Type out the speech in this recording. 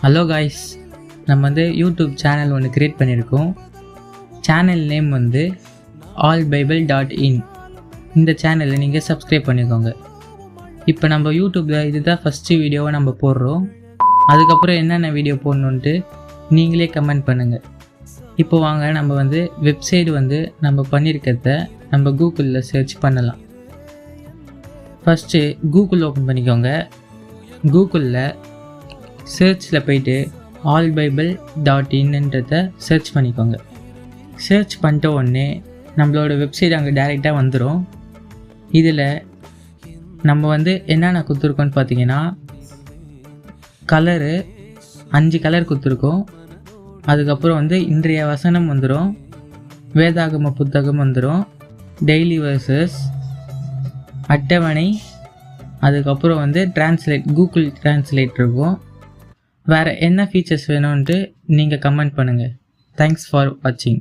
Hello guys, நம்ம வந்து YouTube channel ஒன்று க்ரியேட் பண்ணியிருக்கோம். சேனல் நேம் வந்து allbible.in. இந்த சேனலை நீங்கள் சப்ஸ்கிரைப் பண்ணிக்கோங்க. இப்போ நம்ம யூடியூப்பில் இதுதான் ஃபஸ்ட்டு வீடியோவை நம்ம போடுறோம். அதுக்கப்புறம் என்னென்ன வீடியோ போடணுன்ட்டு நீங்களே கமெண்ட் பண்ணுங்கள். இப்போ வாங்க நம்ம வந்து வெப்சைட் வந்து நம்ம பண்ணியிருக்கிறத நம்ம கூகுளில் சர்ச் பண்ணலாம். ஃபஸ்ட்டு கூகுள் ஓப்பன் பண்ணிக்கோங்க. கூகுளில் சர்ச்சில் போய்ட்டு allbible.inன்றதை சர்ச் பண்ணிக்கோங்க. சர்ச் பண்ணிட்ட உடனே நம்மளோட வெப்சைட் அங்கே டைரெக்டாக வந்துடும். இதில் நம்ம வந்து என்னென்ன கொடுத்துருக்கோன்னு பார்த்தீங்கன்னா, கலரு 5 கலர் கொடுத்துருக்கோம். அதுக்கப்புறம் வந்து இன்றைய வசனம் வந்துடும், வேதாகம புத்தகம் வந்துடும், டெய்லி வேர்சஸ், அட்டவணை, அதுக்கப்புறம் வந்து ட்ரான்ஸ்லேட், கூகுள் ட்ரான்ஸ்லேட் இருக்கும். வேறு என்ன ஃபீச்சர்ஸ் வேணும்ன்ட்டு நீங்கள் கமெண்ட் பண்ணுங்கள். தேங்க்ஸ் ஃபார் வாட்சிங்.